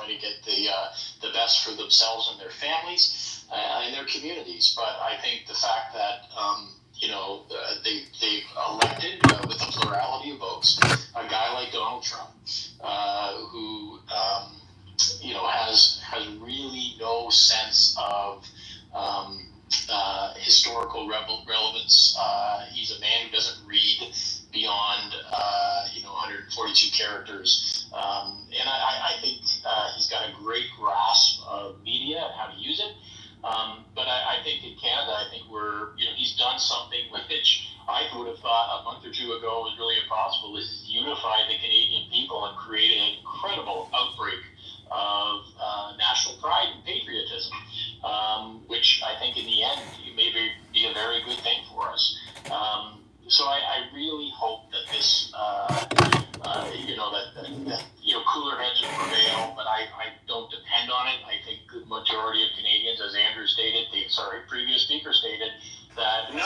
going to get the best for themselves and their families and their communities. But I think the fact that they've elected with a plurality of votes a guy like Donald Trump, who has really no sense of historical relevance. He's a man who doesn't read beyond 142 characters, and I think he's got a great grasp of media and how to use it. But I think in Canada, I think he's done something which I would have thought a month or two ago was really impossible, is unify the Canadian people and create an incredible outbreak of national pride and patriotism, which I think in the end may be a very good thing for us. So I really hope that this, that cooler heads will prevail, but I don't depend on it. I think the majority of Canadians, as Andrew stated, previous speaker stated, that... No.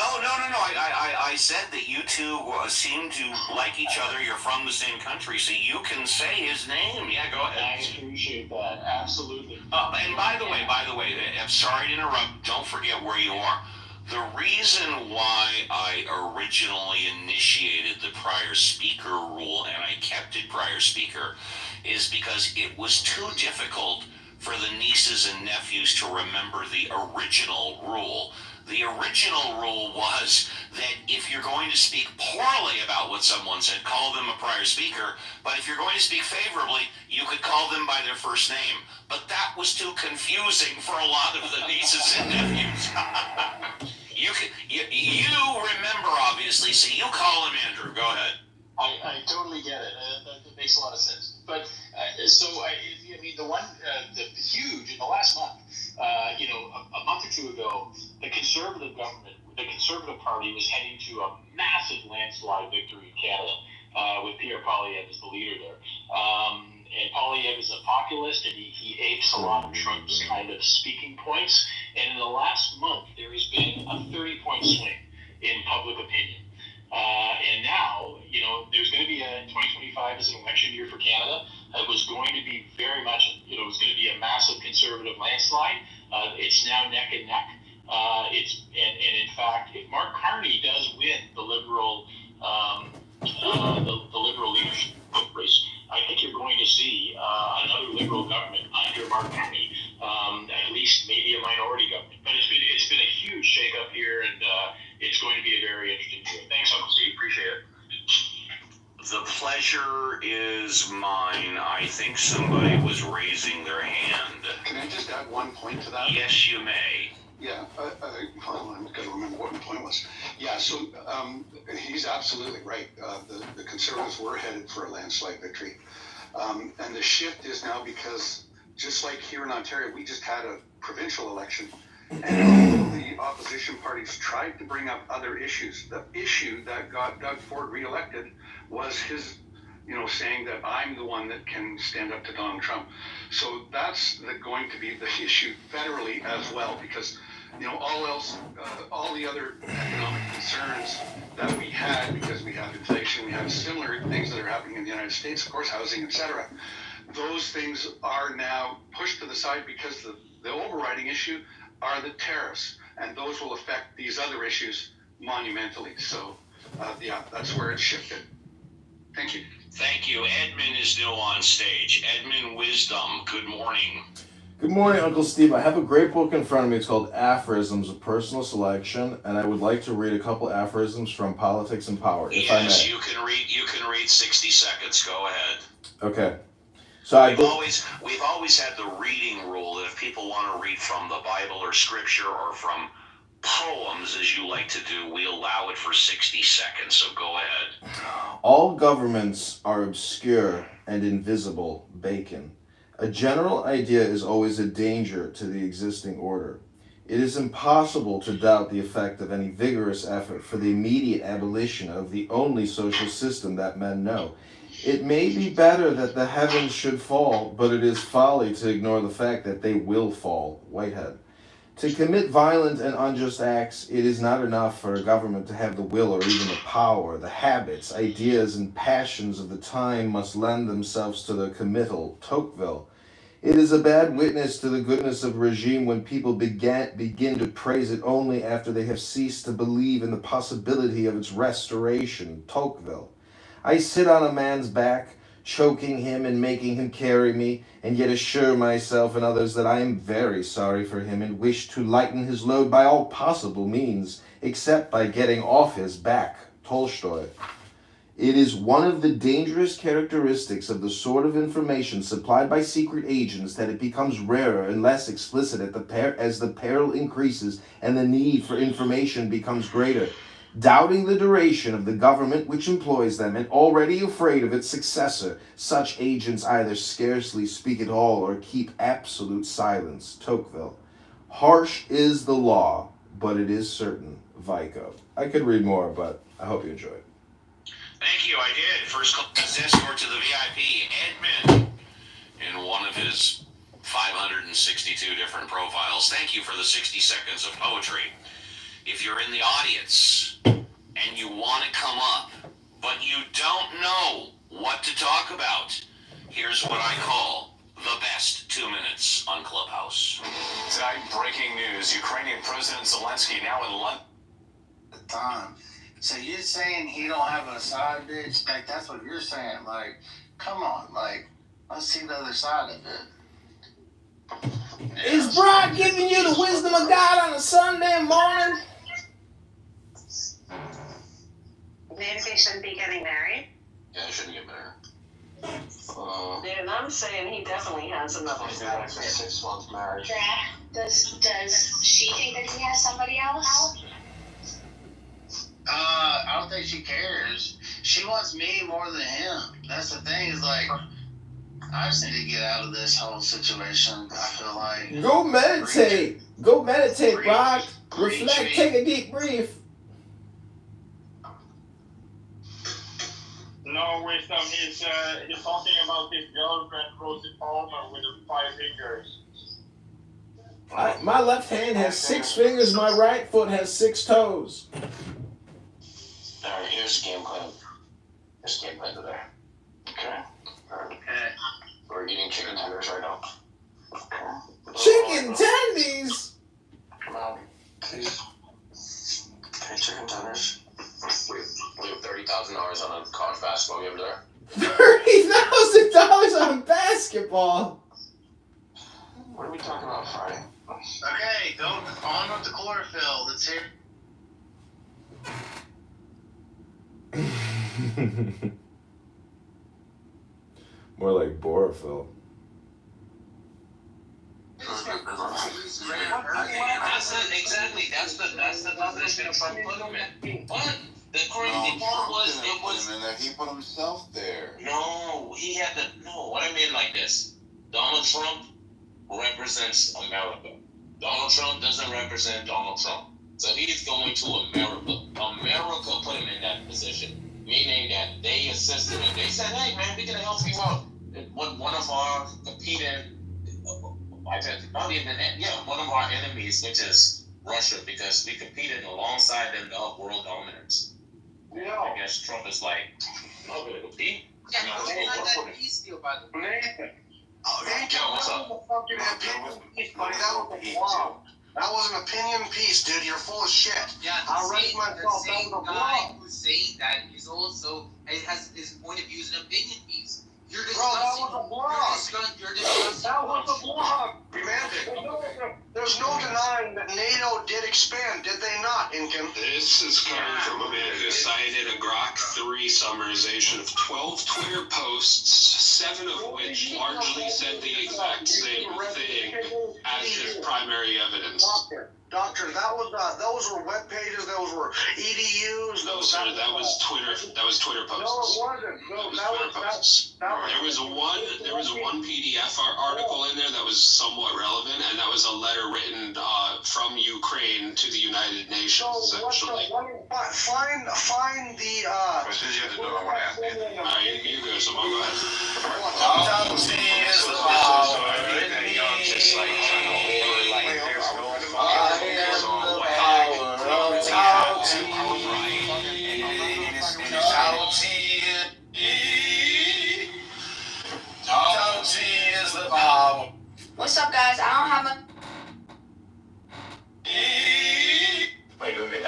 I said that you two seem to like each other. You're from the same country, so you can say his name. Yeah, go ahead. I appreciate that. Absolutely. And by the way, I'm sorry to interrupt. Don't forget where you are. The reason why I originally initiated the prior speaker rule, and I kept it prior speaker, is because it was too difficult for the nieces and nephews to remember the original rule. The original rule was that if you're going to speak poorly about what someone said, call them a prior speaker. But if you're going to speak favorably, you could call them by their first name. But that was too confusing for a lot of the nieces and nephews. You remember, obviously, so you call him Andrew. Go ahead. I totally get it. That makes a lot of sense. But the huge in the last month, a month or two ago, the Conservative government, the Conservative Party was heading to a massive landslide victory in Canada with Pierre Poilievre as the leader there. And Poilievre is a populist, and he apes a lot of Trump's kind of speaking points. And in the last month, there has been a 30-point swing in public opinion. And now, there's going to be 2025 is an election year for Canada. It was going to be very much, it was going to be a massive Conservative landslide. It's now neck and neck. And in fact, if Mark Carney does win the Liberal the Liberal leadership race, I think you're going to see another Liberal government under Mark Carney, at least maybe a minority government. But it's been a huge shakeup here, and it's going to be a very interesting year. Thanks, Uncle Steve. Appreciate it. The pleasure is mine. I think somebody was raising their hand. Can I just add one point to that? Yes, you may. Yeah, I'm going to remember what my point was. Yeah, so he's absolutely right. The Conservatives were headed for a landslide victory. And the shift is now because, just like here in Ontario, we just had a provincial election. And all the opposition parties tried to bring up other issues. The issue that got Doug Ford reelected was his, saying that I'm the one that can stand up to Donald Trump. So that's going to be the issue federally as well, because all else, all the other economic concerns that we had, because we have inflation, we have similar things that are happening in the United States, of course, housing, etc. Those things are now pushed to the side because the overriding issue are the tariffs, and those will affect these other issues monumentally. So, that's where it's shifted. Thank you. Thank you. Edmund is new on stage. Edmund Wisdom, good morning. Good morning, Uncle Steve. I have a great book in front of me. It's called Aphorisms of Personal Selection, and I would like to read a couple aphorisms from Politics and Power, if I may. Yes, you can read 60 seconds. Go ahead. Okay. So we've always had the reading rule that if people want to read from the Bible or Scripture or from poems, as you like to do, we allow it for 60 seconds. So go ahead. All governments are obscure and invisible. Bacon. A general idea is always a danger to the existing order. It is impossible to doubt the effect of any vigorous effort for the immediate abolition of the only social system that men know. It may be better that the heavens should fall, but it is folly to ignore the fact that they will fall. Whitehead. To commit violent and unjust acts, it is not enough for a government to have the will or even the power. The habits, ideas, and passions of the time must lend themselves to the committal. Tocqueville. It is a bad witness to the goodness of a regime when people begin to praise it only after they have ceased to believe in the possibility of its restoration. Tocqueville. I sit on a man's back, choking him and making him carry me, and yet assure myself and others that I am very sorry for him and wish to lighten his load by all possible means, except by getting off his back. Tolstoy. It is one of the dangerous characteristics of the sort of information supplied by secret agents that it becomes rarer and less explicit as the peril increases and the need for information becomes greater. Doubting the duration of the government which employs them and already afraid of its successor, such agents either scarcely speak at all or keep absolute silence. Tocqueville. Harsh is the law, but it is certain. Vico. I could read more, but I hope you enjoy it. Thank you, I did. First class escort to the VIP, Edmund, in one of his 562 different profiles. Thank you for the 60 seconds of poetry. If you're in the audience and you want to come up, but you don't know what to talk about, here's what I call the best 2 minutes on Clubhouse. Tonight, breaking news. Ukrainian President Zelensky now in London. Time. So you're saying he don't have a side bitch? Like, that's what you're saying. Like, come on. Like, let's see the other side of it. Is Brock giving you the wisdom of God on a Sunday morning? Maybe they shouldn't be getting married. Yeah, they shouldn't get married. And I'm saying he definitely has another side of it. 6 month marriage. Does she think that he has somebody else? I don't think she cares. She wants me more than him. That's the thing. Is like, I just need to get out of this whole situation. I feel like. Go meditate. Go meditate, Brock. Reflect. Take a deep breath. No wisdom. He's talking about his girlfriend Rosie Palmer with the 5 fingers. My left hand has 6 fingers. My right foot has 6 toes. Alright, here's the game plan. Here's the game plan today. Okay? Alright. Okay. We're eating chicken tenders right now. Okay. Chicken tendies? Come on. Please. Okay, chicken tenders. We have $30,000 on a college basketball game there. $30,000 on basketball? What are we talking about Friday? Okay, go on with the chlorophyll. Let's hear. More like Borophyll. Exactly. That's the position from Putman. But the crazy part was it was. And then he put himself there. No, he had to. No, what I mean like this. Donald Trump represents America. Donald Trump doesn't represent Donald Trump. So he's going to America. America put him in that position. Meaning that they assisted him. They said, hey man, we can help you out. One of our competing, one of our enemies, which is Russia, because we competed alongside them of world dominance. Yeah. I guess Trump is like, I'm not going to compete. Yeah, he was like that peace deal, by the way. What's up? That was an opinion piece, dude. You're full of shit. Yeah, the same guy who's saying that is also has his point of view is an opinion piece. You're discussing. Bro, that was a blog. You're discussing. That was a blog. There's no denying that NATO did expand, did they not, Incan? This is coming from a man who cited a Grok 3 summarization of 12 Twitter posts, 7 of which largely said the exact same thing as his primary evidence. Doctor, those were web pages, those were EDUs. No, sir, that was Twitter. That was Twitter posts. No, it wasn't. No, that was Twitter posts. There was one PDF article in there that was somewhat relevant, and that was a letter written from Ukraine to the United Nations, essentially. Find the. Questions you have to do, I want to ask Anthony. All right, you go, Simone. Go ahead. Just like trying to over, like, there's no Is the power. What's up, guys? I don't have a. まあいろいろね。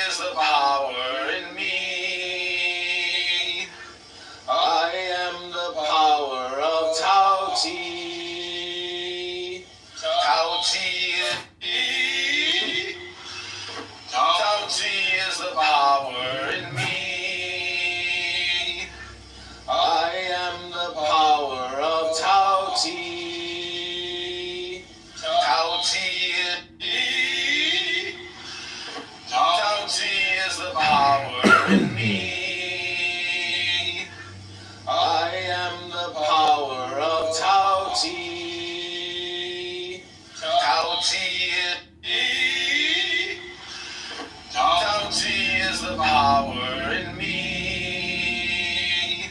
Is the power in me. I am the power of Tao Ti. Tao Ti. Tao Ti is the power in me. I am the power of Tao Ti. Tao Ti. Tao Ti is the power in me. I am the power of Tao Ti. Tao Ti. Tao Ti is the power in me.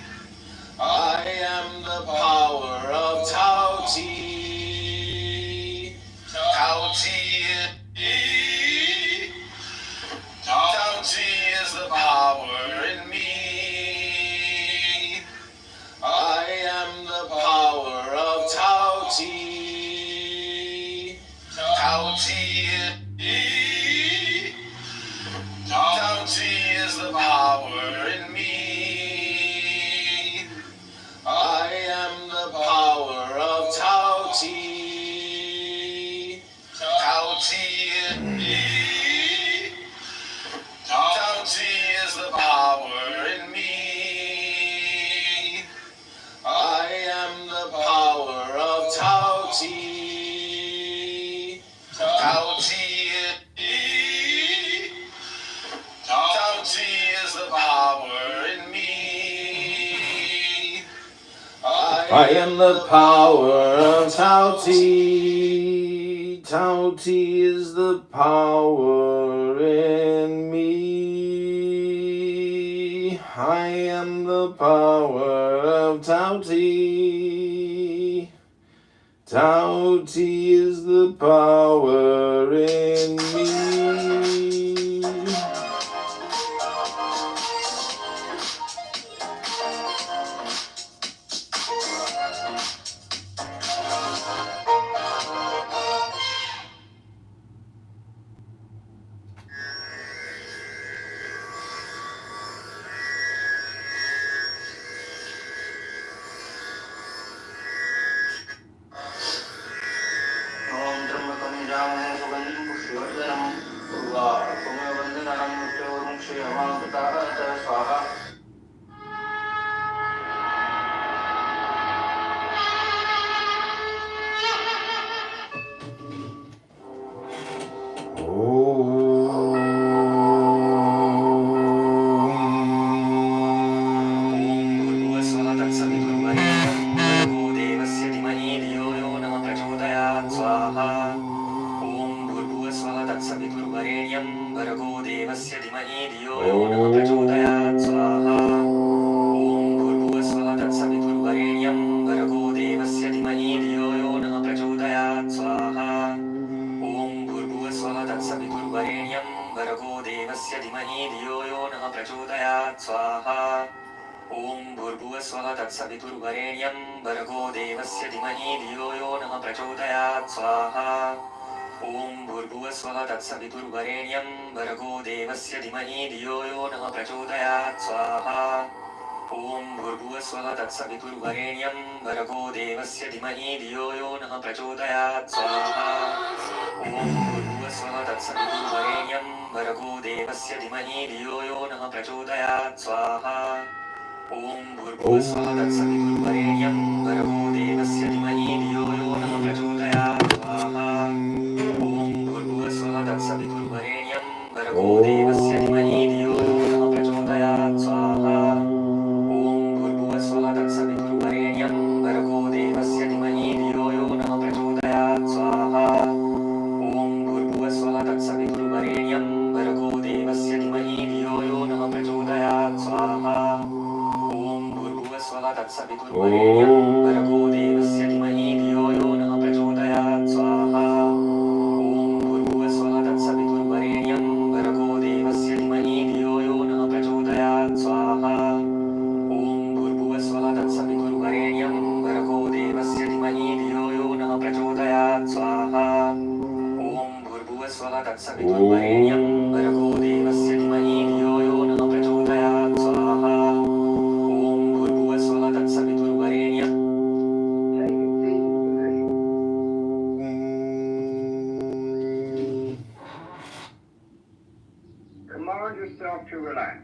I am the power of Tao Ti. Tao Ti. Tao Ti is the power in me. I am the power of Tao Ti. Tao Ti. Tao Ti is the power in me. I am the power of Tao Ti. Tao Ti. Tao Ti is the power in me. I am the power of Tao Ti. Tao Ti. Tao Ti is the power in me. I am the power of Tao Ti. Tao Ti is the power in me. I am the power of Tao Ti. Tao Ti is the power in me. तत्सवितुर्वरेण्यं भर्गो देवस्य धीमहि धियो यो नः प्रचोदयात् स्वाहा ॐ भूर्भुवस्वः तत्सवितुर्वरेण्यं भर्गो देवस्य धीमहि धियो यो नः प्रचोदयात् स्वाहा ॐ भूर्भुवस्वः तत्सवितुर्वरेण्यं भर्गो देवस्य धीमहि धियो यो नः प्रचोदयात् स्वाहा ॐ भूर्भुवस्वः तत्सवितुर्वरेण्यं भर्गो देवस्य धीमहि धियो यो नः प्रचोदयात् स्वाहा ॐ भूर्भुवस्वः तत्सवितुर्वरेण्यं भर्गो देवस्य धीमहि धियो यो नः प्रचोदयात् स्वाहा ॐ भूर्भुवस्वः भर्गो देवस्य धीमहि धियो यो नः प्रचोदयात् स्वाहा ॐ भूर्भुवस्वः तत्सवितुर्वरेण्यं भर्गो देवस्य धीमहि धियो यो नः प्रचोदयात् स्वाहा ॐ भूर्भुवस्वः तत्सवितुर्वरेण्यं भर्गो देवस्य धीमहि धियो यो नः प्रचोदयात् स्वाहा ॐ भूर्भुवस्वः तत्सवितुर्वरेण्यं भर्गो देवस्य धीमहि धियो यो नः प्रचोदयात् स्वाहा ॐ भूर्भुवस्वः तत्सवितुर्वरेण्यं भर्गो देवस्य धीमहि धियो यो नः प्रचोदयात् स्वाहा ॐ भूर्भुवस्वः तत्सवितुर्वरेण्यं भर्गो देवस्य धीमहि धियो यो नः प्रचोदयात् स्वाहा ॐ भूर्भुवस्वः तत्सवितुर्वरेण्यं भर्गो देवस्य धीमहि धियो यो नः प्रचोदयात् स्वाहा ॐ भूर्भुवस्वः तत्सवितुर्वरेण्यं Command yourself to relax.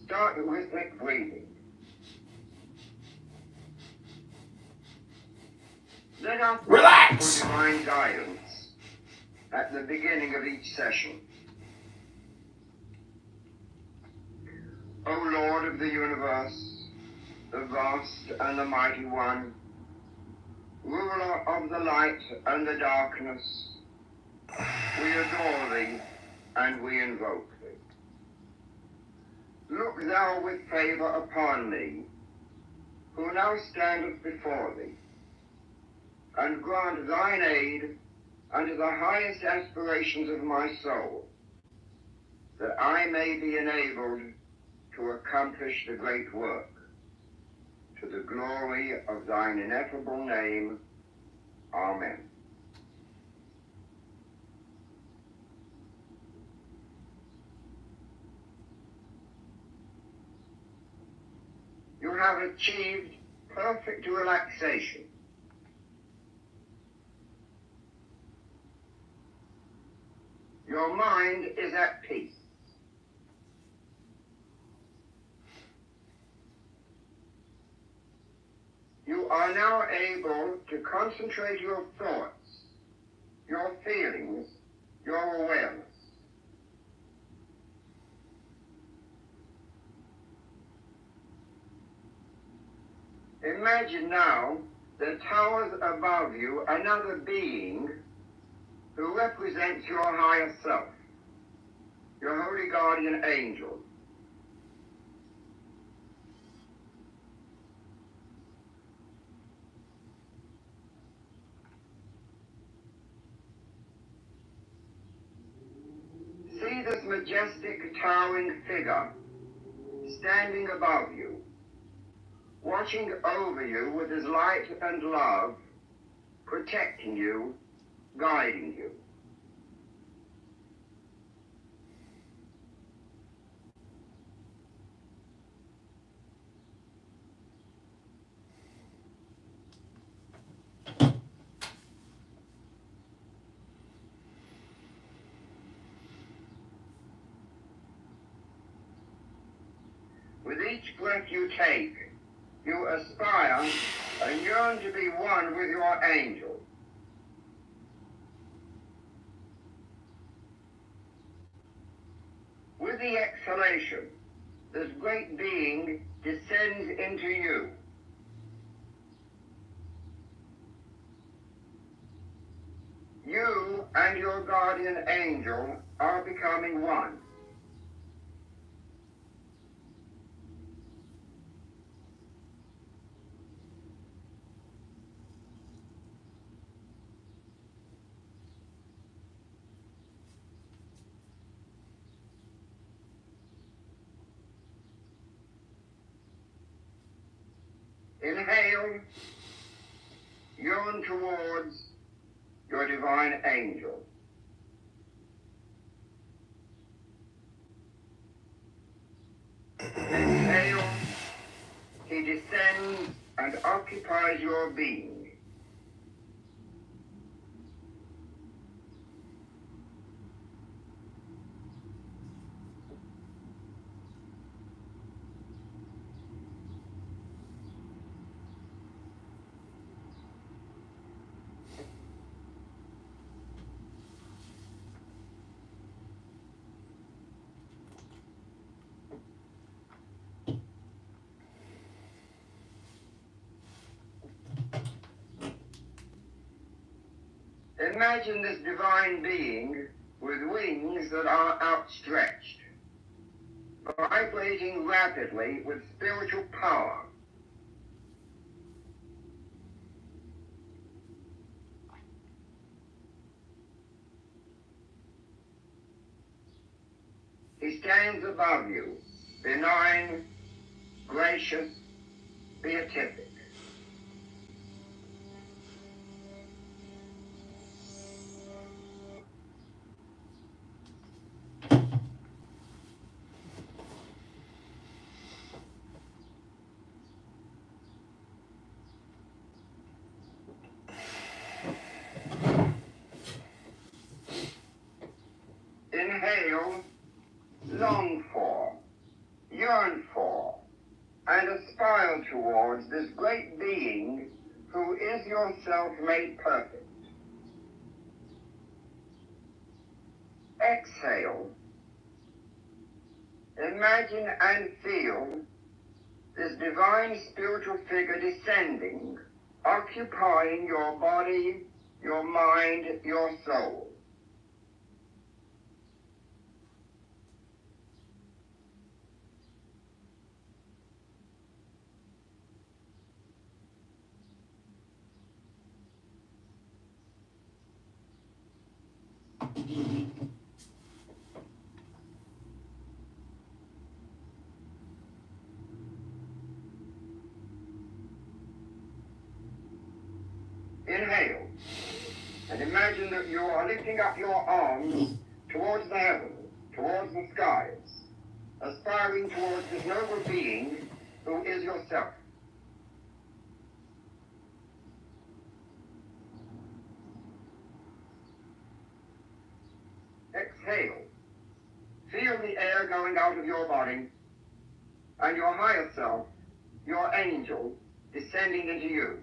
Start with rhythmic breathing. Let us Relax! for divine guidance at the beginning of each session. O Lord of the universe, the vast and the mighty one, ruler of the light and the darkness, we adore thee and we invoke thee. Look thou with favor upon me, who now standeth before thee, and grant thine aid unto the highest aspirations of my soul, that I may be enabled to accomplish the great work, to the glory of thine ineffable name. Amen. You have achieved perfect relaxation. Your mind is at peace. You are now able to concentrate your thoughts, your feelings, your awareness. Imagine now that towers above you another being who represents your higher self, your holy guardian angel. See this majestic towering figure standing above you, watching over you with his light and love, protecting you, guiding you. With each breath you take, you aspire and yearn to be one with your angel. With the exhalation, this great being descends into you. You and your guardian angel are becoming one. Inhale, yearn towards your divine angel. Exhale, he descends and occupies your being. Imagine this divine being with wings that are outstretched, vibrating rapidly with spiritual power. He stands above you, benign, gracious, beatific. Inhale, long for, yearn for, and aspire towards this great being who is yourself made perfect. Exhale. Imagine and feel this divine spiritual figure descending, occupying your body, your mind, your soul. Inhale, and imagine that you are lifting up your arms towards the heavens, towards the skies, aspiring towards this noble being who is yourself. Exhale. Feel the air going out of your body, and your higher self, your angel, descending into you.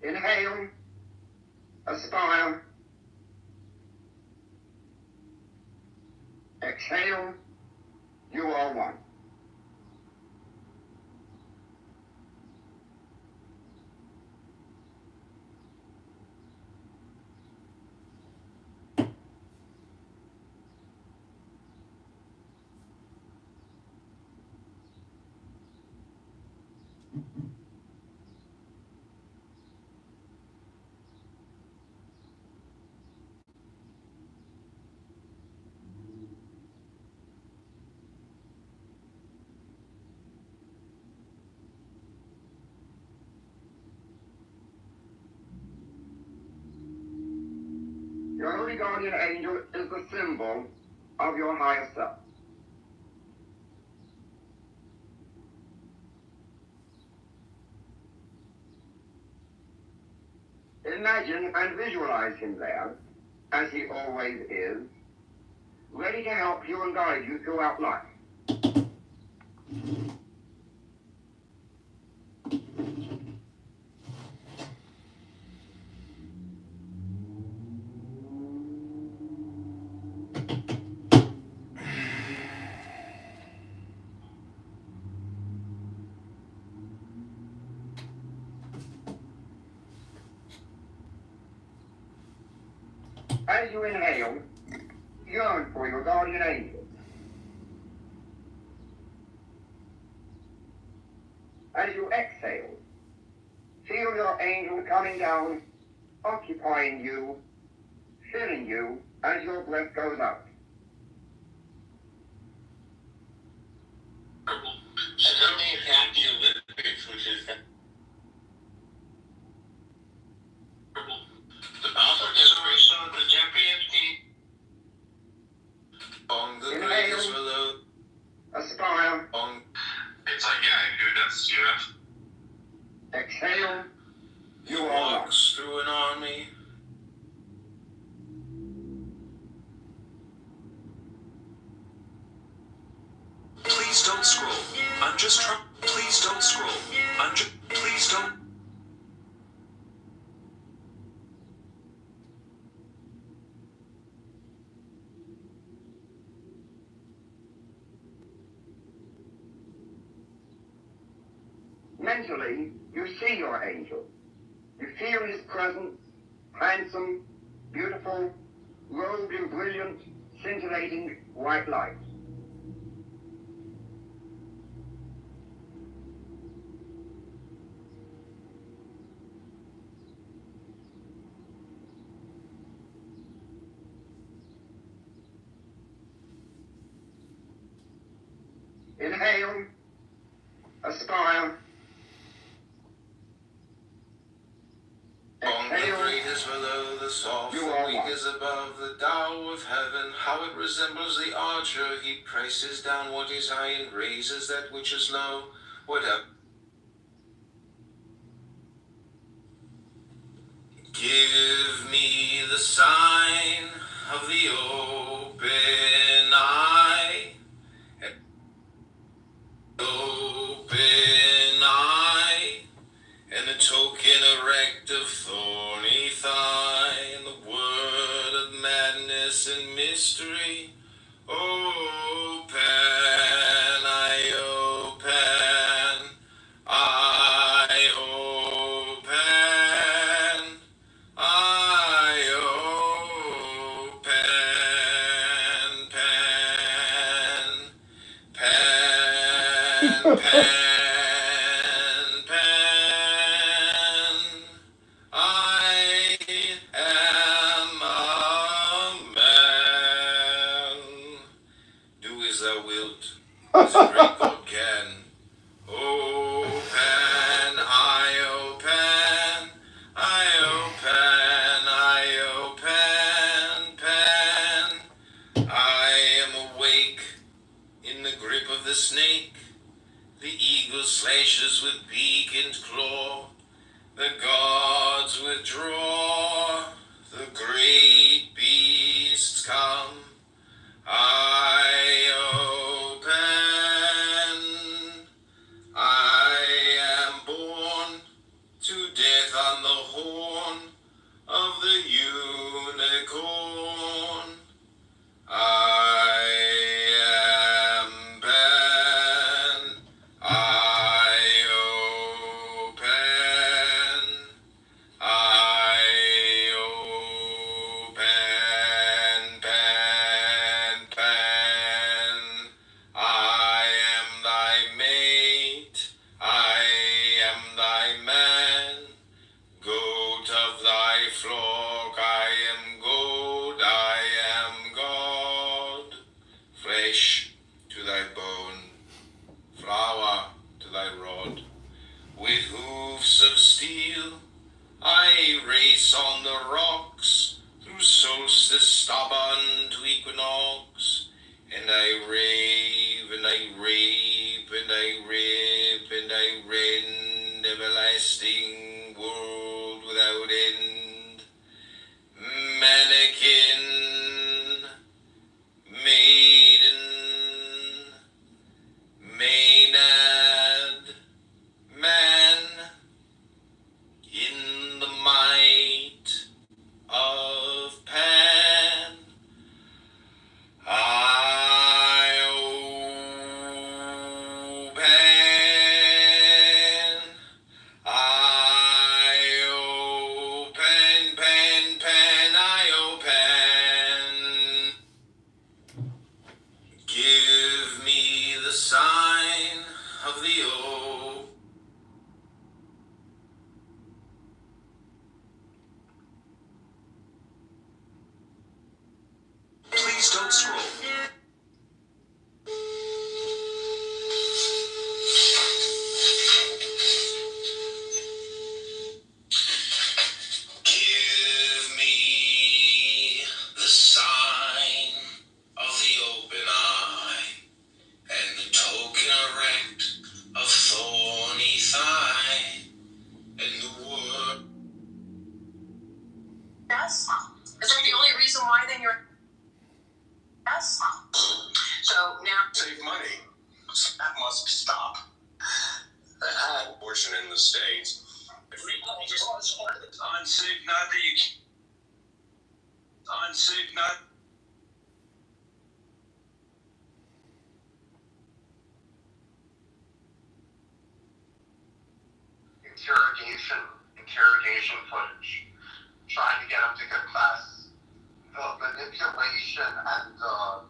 Inhale, aspire. Exhale, you are one. Your holy guardian angel is the symbol of your higher self. Imagine and visualize him there, as he always is, ready to help you and guide you throughout life. As you inhale, yearn for your guardian angel. As you exhale, feel your angel coming down, occupying you, filling you as your breath goes out. Something happy Olympics, which is the Alpha Generation of the Champions team. On the greatest below. Aspire. On. It's like, yeah, dude, that's yeah. Exhale. You are walks through an army. Please don't scroll. I'm just trying. Please don't scroll. Please don't. mentally, you see your angel. You feel his presence, handsome, beautiful, robed in brilliant, scintillating white light. Inhale, aspire. The great is below the soft, the weak is above the Tao of heaven. How it resembles the archer, he presses down what is high and raises that which is low. Whatever. Give me the sign of the open eye. Open eye. And a token erect of thorny thigh. And the word of madness and mystery. Open, I open. I open. I open, pen, pen, pen. I am a man. Do as thou wilt, as a great God can. Open, I open, I open, I open, pen. I am awake in the grip of the snake. The eagle slashes with beak and claw. The gods withdraw. The great beasts come. I open. I am born to death on the horn of the unicorn. I am Ben. I open. I open. Pen, pen. I am thy mate. I am thy man. Goat of thy flock, I am goat, I am God. Flesh to thy bone, flour to thy rod. With hoofs of steel, I race on the rocks, through solstice stubborn to equinox. And I rave, and I rape, and I rip, and I rend, everlasting world without end. Mannequin, maiden, maenad, man, in the might of Pan. I open. I open, pen, pen, I open. Give me the sign of the open. Please don't scroll. Give me the sign of the open eye, and the token erect of thorny thigh, and the word. Yes? Is that the only reason why then you're... Yes? So now... Save money. That must stop. That abortion in the States. Unsafe, not that you... Unsafe, not... interrogation footage, trying to get him to confess. The manipulation and the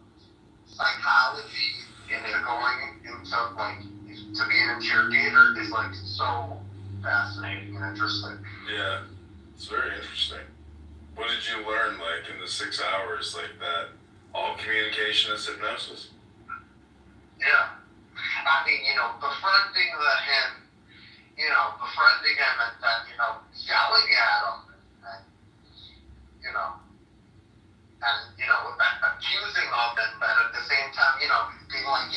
psychology into going into like to be an interrogator is like so fascinating and interesting. Yeah, it's very interesting. What did you learn, like, in the 6 hours, like that? All communication is hypnosis? Yeah. I mean, befriending him and then, yelling at him and accusing of it, but at the same time, being like,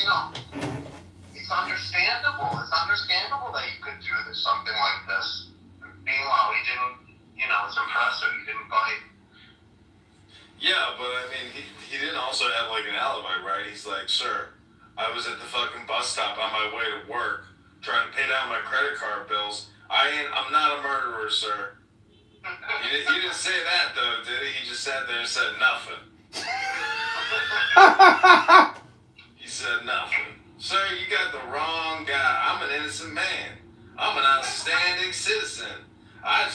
it's understandable. It's understandable that he could do something like this. Meanwhile, he didn't, it's impressive. He didn't bite. Yeah, but I mean, he didn't also have like an alibi, right? He's like, sir, I was at the fucking bus stop on my way to work, trying to pay down my credit card bills. I'm not a murderer, sir. He didn't say that though, did he? He just sat there and said nothing. He said nothing. Sir, you got the wrong guy. I'm an innocent man. I'm an outstanding citizen. I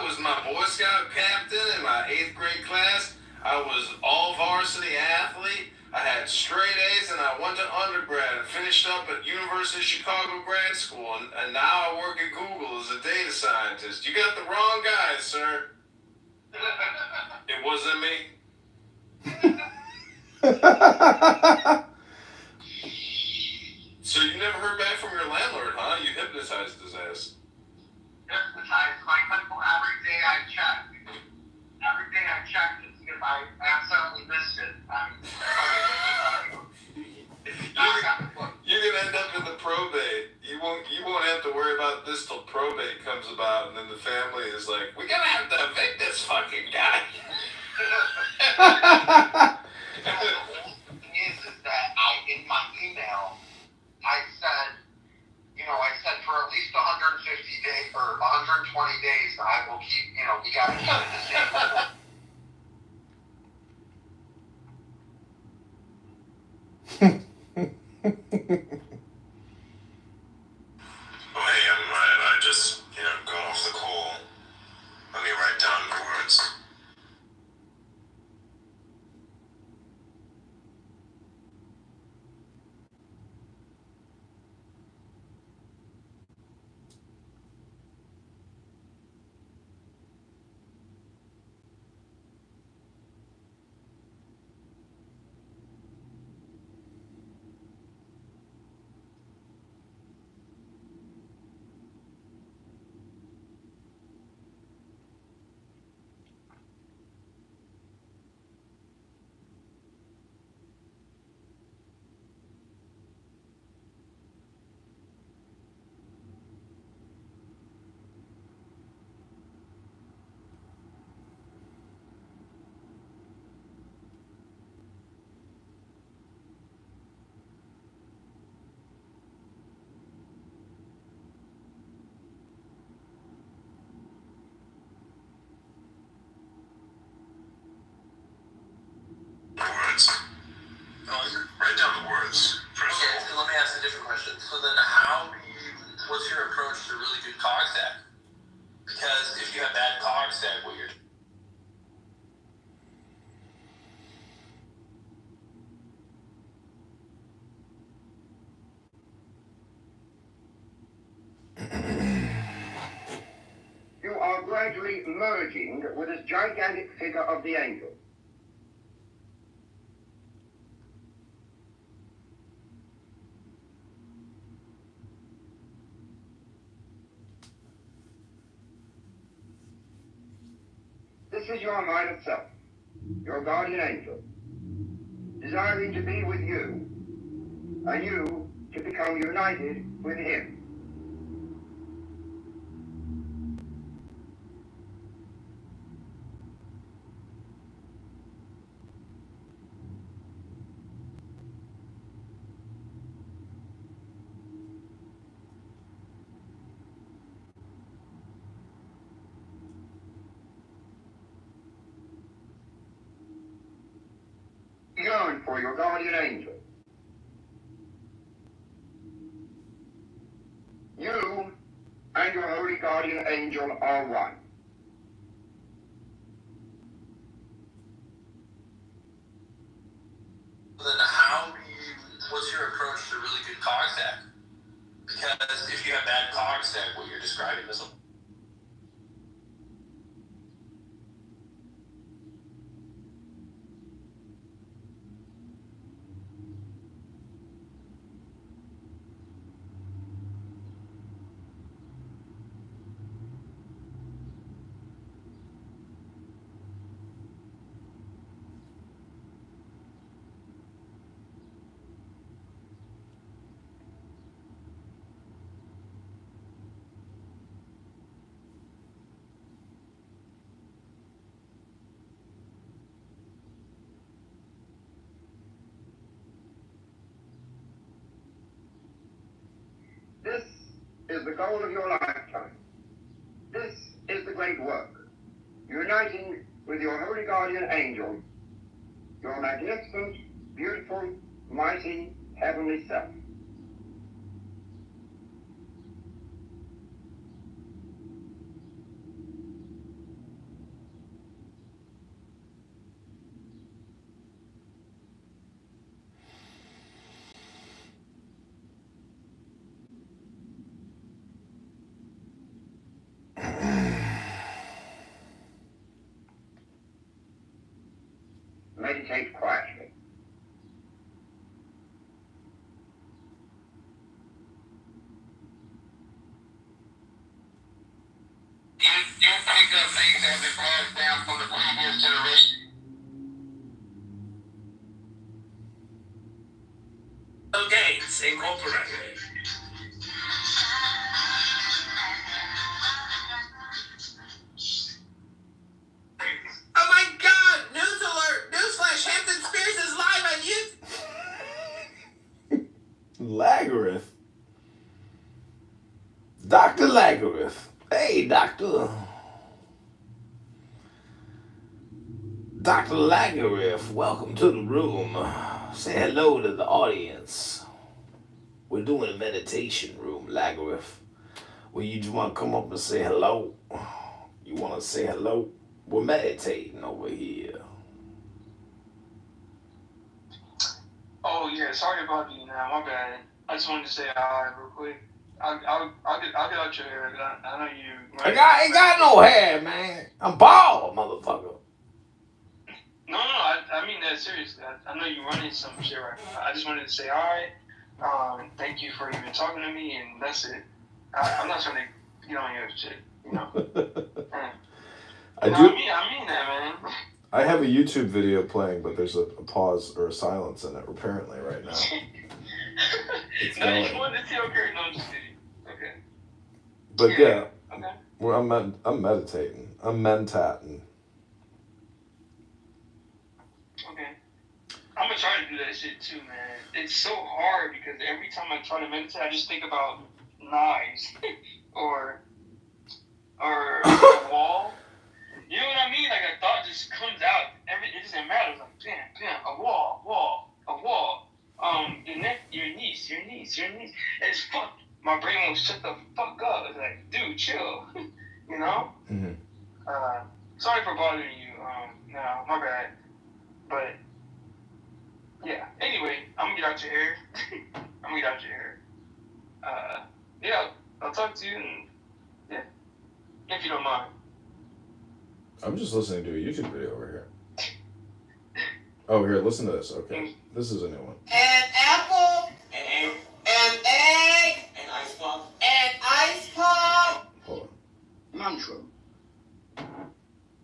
was my Boy Scout captain in my 8th grade class. I was all varsity athlete. I had straight A's and I went to undergrad and finished up at University of Chicago grad school. And now I work at Google as a data scientist. You got the wrong guy, sir. It wasn't me. So you never heard back from your landlord, huh? You hypnotized his ass. Hypnotized. Every day I checked to see if I accidentally missed it. You're gonna end up in the probate. You won't have to worry about this till probate comes about, and then the family is like, we're gonna have to evict this fucking guy. The whole thing is that in my email, I said for at least 150 days or 120 days, I will keep, we gotta keep it the same. Oh, hey, I just, got off the call. Let me write down the words. Write down the words. Okay, so let me ask a different question. So then what's your approach to really good cogsec? Because if you have bad cogsec, what you're You are gradually merging with this gigantic figure of the angel. This is your higher self, your guardian angel, desiring to be with you, and you to become united with him. Yearn for your guardian angel. You and your holy guardian guardian angel are one. Then what's your approach to really good cogsec? Because if you have bad cogsec, what you're describing is This is the goal of your lifetime. This is the great work. Uniting with your holy guardian angel, your magnificent, beautiful, mighty, heavenly self. Meditate quietly. you pick up things that have been passed down from the previous generation. Gates Incorporated. Oh my God! News alert! Newsflash! Hampton Spears is live on YouTube. Lagareth. Dr. Lagareth. Hey, Doctor. Dr. Lagareth, welcome to the room. Say hello to the audience. We're doing a meditation room, Lagareth. Well, you just want to come up and say hello? You want to say hello? We're meditating over here. Oh yeah, sorry about you now. My bad. I just wanted to say hi real quick. I'll get out your hair. I know you. I ain't got no hair, man. I'm bald, motherfucker. No, I mean that seriously. I know you're running some shit right now. I just wanted to say hi. Thank you for even talking to me, and that's it. I'm not trying to get on your shit, you know. I do. I mean that, man. I have a YouTube video playing, but there's a pause or a silence in it apparently right now. It's No, you going. wanted to say okay? No, just kidding. Okay. But yeah, Okay. well, I'm meditating. I'm mentating. Okay. I'm gonna try to do that shit too, man. It's so hard because every time I try to meditate, I just think about knives or a wall. You know what I mean? Like a thought just comes out. It doesn't matter. It's like bam, a wall. Your niece. It's fuck. My brain won't shut the fuck up. It's like, dude, chill. You know? Mm-hmm. Sorry for bothering you. No, my bad. But yeah. Anyway, I'm gonna get out your hair. Yeah, I'll talk to you, and yeah, if you don't mind. I'm just listening to a YouTube video over here. Oh, here, listen to this. Okay, this is a new one. An apple, an egg, an ice pop. Hold on. Mantra.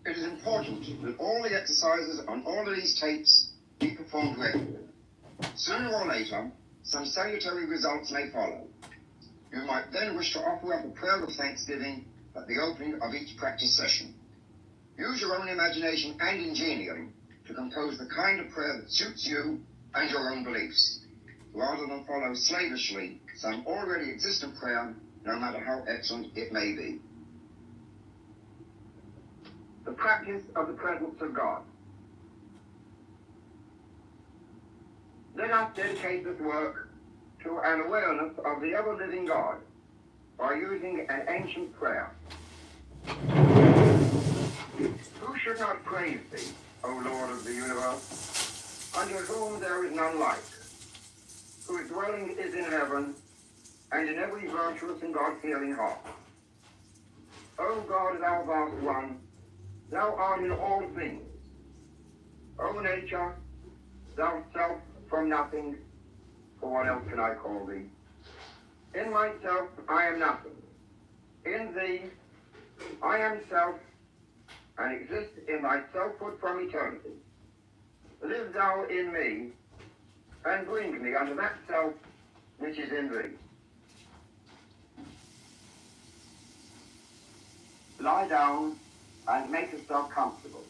It is important that all the exercises on all of these tapes be performed regularly. Sooner or later, some salutary results may follow. You might then wish to offer up a prayer of thanksgiving at the opening of each practice session. Use your own imagination and ingenium to compose the kind of prayer that suits you and your own beliefs, rather than follow slavishly some already existent prayer, no matter how excellent it may be. The practice of the presence of God. Let us dedicate this work to an awareness of the ever-living God by using an ancient prayer. Who should not praise thee, O Lord of the universe, unto whom there is none like, whose dwelling is in heaven, and in every virtuous and God-fearing heart. O God, thou vast one, thou art in all things. O nature, thou self from nothing, for what else can I call thee? In myself I am nothing. In thee I am self, and exist in thy selfhood from eternity. Live thou in me, and bring me unto that self which is in thee. Lie down and make yourself comfortable.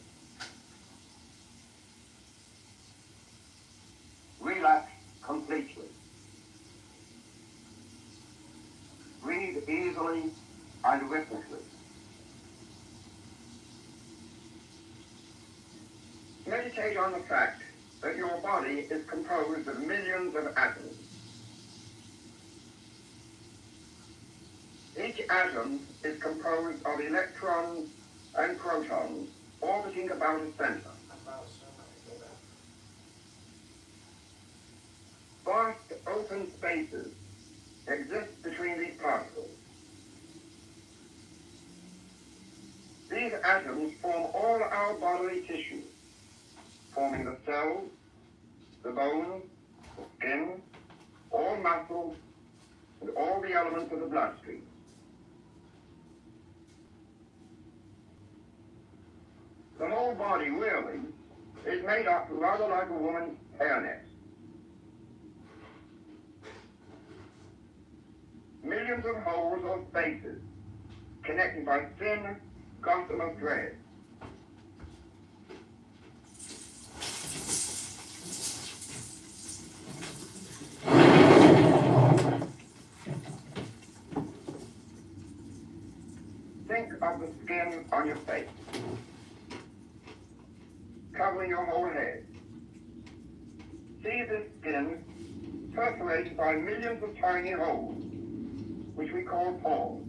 Relax completely. Breathe easily and rhythmically. Meditate on the fact that your body is composed of millions of atoms. Each atom is composed of electrons and protons orbiting about a center. Vast open spaces exist between these particles. These atoms form all our bodily tissues, forming the cells, the bones, the skin, all muscles, and all the elements of the bloodstream. The whole body really is made up rather like a woman's hairnet. Millions of holes or spaces connected by thin gossamer threads. Think of the skin on your face, covering your whole head. See this skin perforated by millions of tiny holes, which we call pores.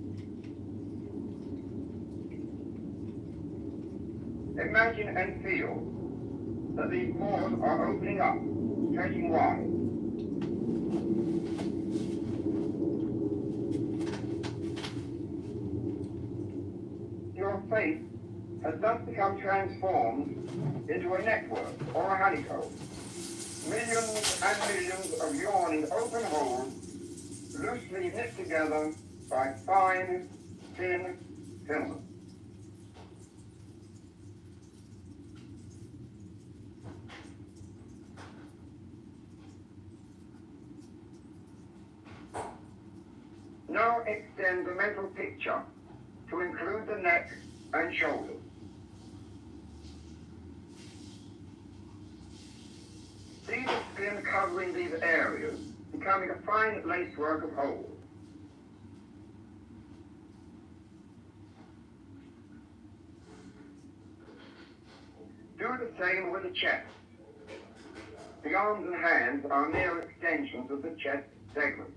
Imagine and feel that these pores are opening up, stretching wide. Your face has thus become transformed into a network or a honeycomb. Millions and millions of yawning open holes loosely knit together by fine, thin filament. Now extend the mental picture to include the neck and shoulders. See the skin covering these areas, becoming a fine lacework of holes. Do the same with the chest. The arms and hands are mere extensions of the chest segment.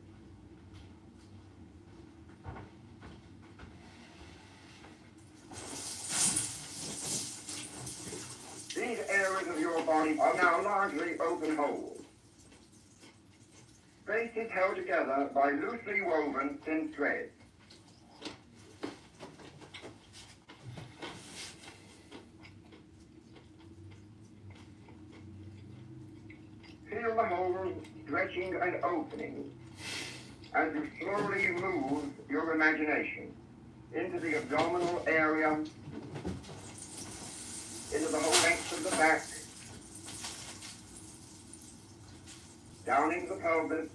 These areas of your body are now largely open holes. Spaces held together by loosely woven thin threads. Feel the holes stretching and opening as you slowly move your imagination into the abdominal area, into the whole length of the back, down into the pelvis,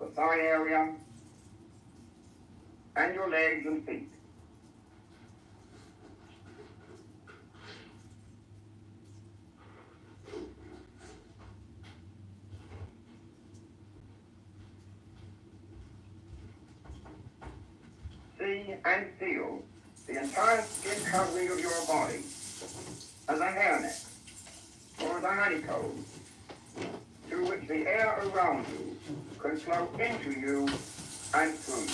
the thigh area, and your legs and feet. See and feel the entire skin covering of your body as a hairnet or as a honeycomb through which the air around you can flow into you and through you.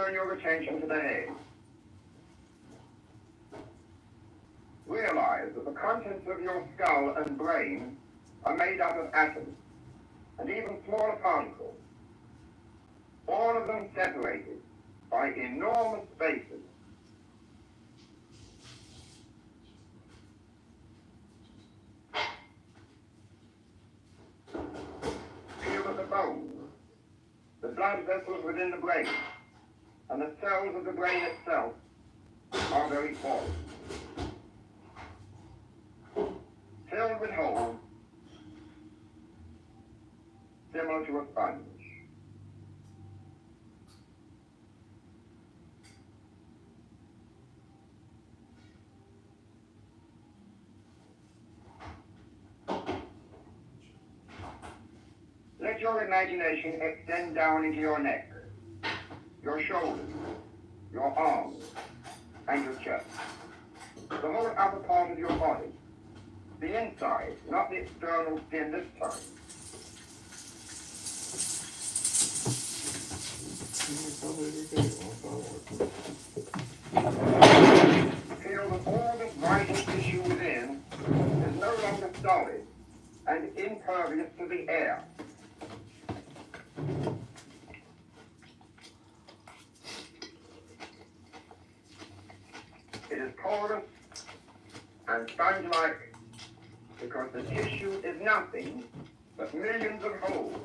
turn your attention to the head. Realize that the contents of your skull and brain are made up of atoms and even smaller particles, all of them separated by enormous spaces. Feel that the bones, the blood vessels within the brain, and the cells of the brain itself are very small, filled with holes similar to a sponge. Let your imagination extend down into your neck, your shoulders, your arms, and your chest. The whole upper part of your body. The inside, not the external skin this time. Feel that all this vital tissue within is no longer solid and impervious to the air. It is porous and sponge-like because the tissue is nothing but millions of holes,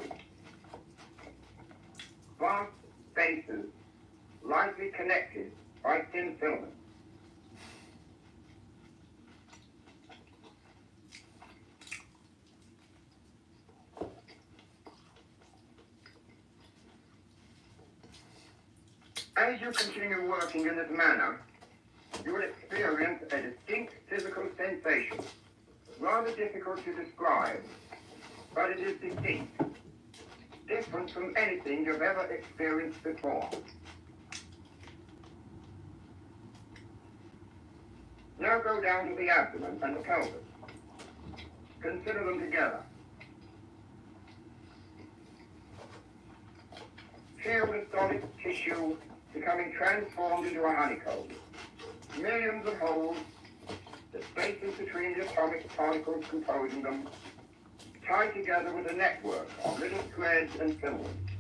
vast spaces lightly connected by thin filaments. As you continue working in this manner, you will experience a distinct physical sensation, rather difficult to describe, but it is distinct, different from anything you've ever experienced before. Now go down to the abdomen and the pelvis. Consider them together. Feel the solid tissue becoming transformed into a honeycomb. Millions of holes, the spaces between the atomic particles composing them, tied together with a network of little threads and filaments.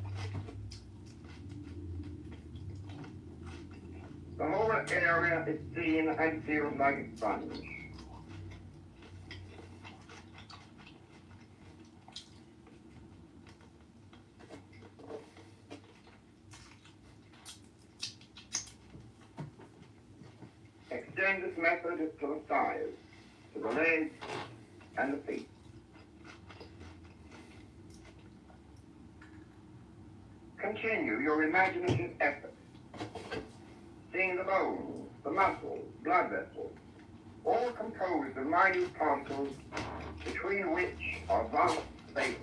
The whole area is seen and feels like a sponge. Extend this method to the thighs, to the legs, and the feet. Continue your imaginative effort, seeing the bones, the muscles, blood vessels, all composed of minute particles between which are vast spaces.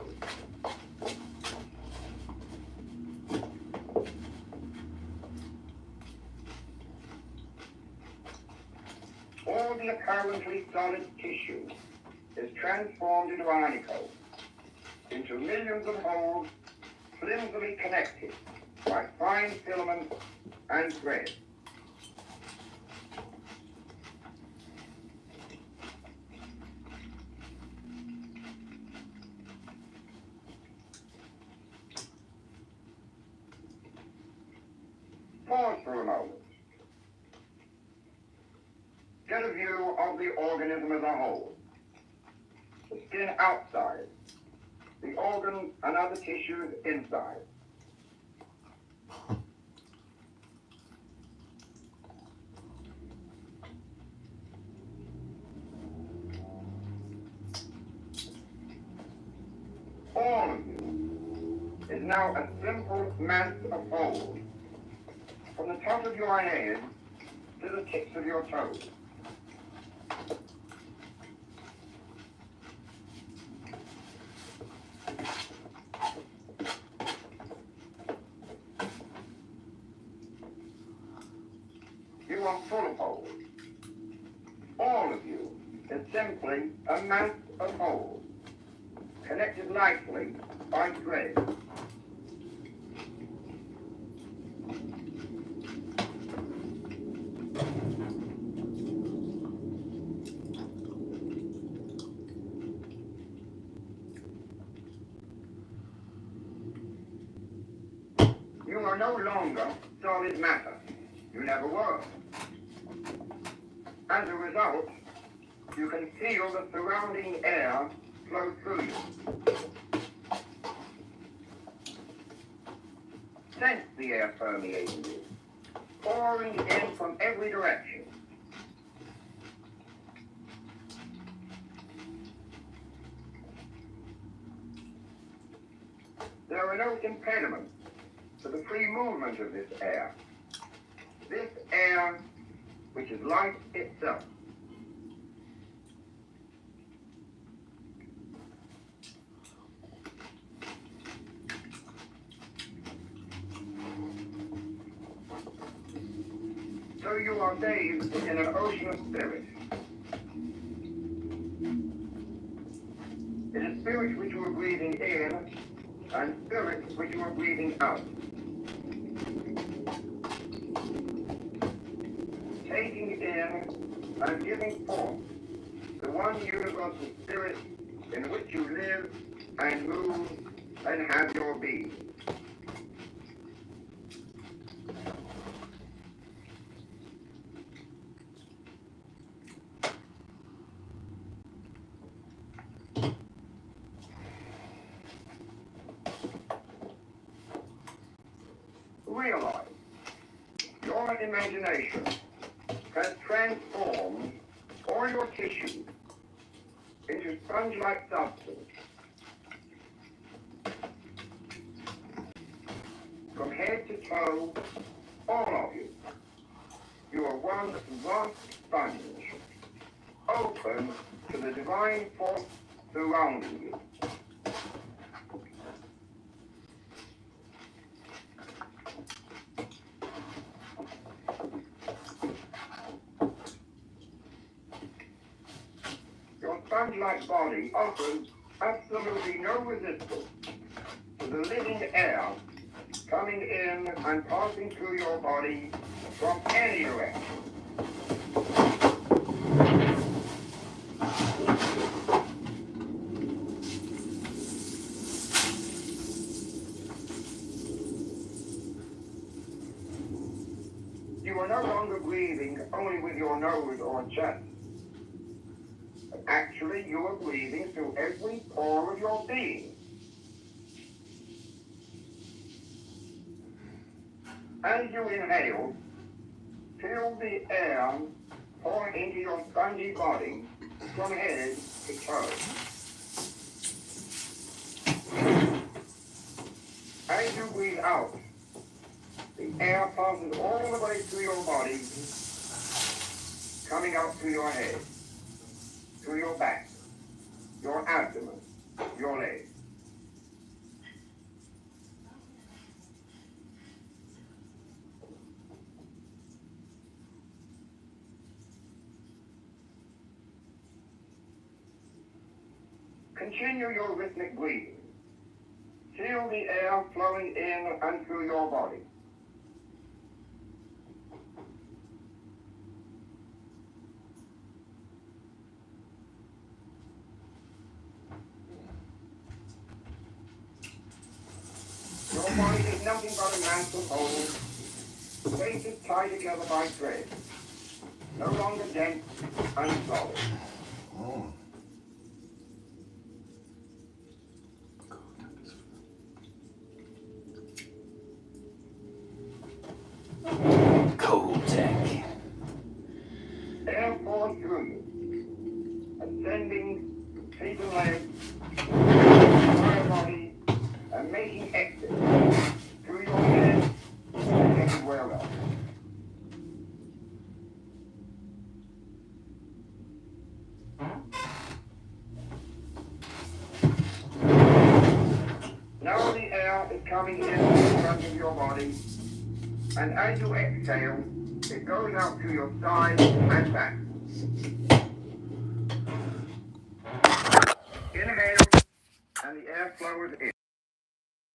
All the apparently solid tissue is transformed into a honeycomb, into millions of holes flimsily connected by fine filaments and threads. Pause for a moment. Get a view of the organism as a whole. The skin outside, the organs and other tissues inside. All of you is now a simple mass of holes, from the top of your head to the tips of your toes. You are full of holes. All of you is simply a mass of holes, connected lightly by thread. are no longer solid matter. You never were. As a result, you can feel the surrounding air flow through you. Sense the air permeating you, pouring in from every direction. There are no impediments to the free movement of this air. This air, which is life itself. So you are bathed in an ocean of spirit. It is spirit which you are breathing in, and spirit which you are breathing out. Taking in and giving forth the one universal spirit in which you live and move and have your being. Realize your imagination has transformed all your tissues into sponge-like substance. From head to toe, all of you, you are one vast sponge, open to the divine force surrounding you. Your sponge-like body offers absolutely no resistance to the living air coming in and passing through your body from any direction. You are no longer breathing only with your nose or chest. Actually, you are breathing through every pore of your being. As you inhale, feel the air pour into your spongy body from head to toe. As you breathe out, the air passes all the way through your body, coming out through your head, through your back, your abdomen, your legs. Continue your rhythmic breathing. Feel the air flowing in and through your body. Your body is nothing but a mass of whole, faces tied together by thread, no longer dense and solid. Kotek. Air pours through you, ascending feet and legs, entire body, and making exit through your head and everywhere else. Now the air is coming in from the front of your body, and as you exhale, it goes out through your sides and back. Inhale, and the air flows in.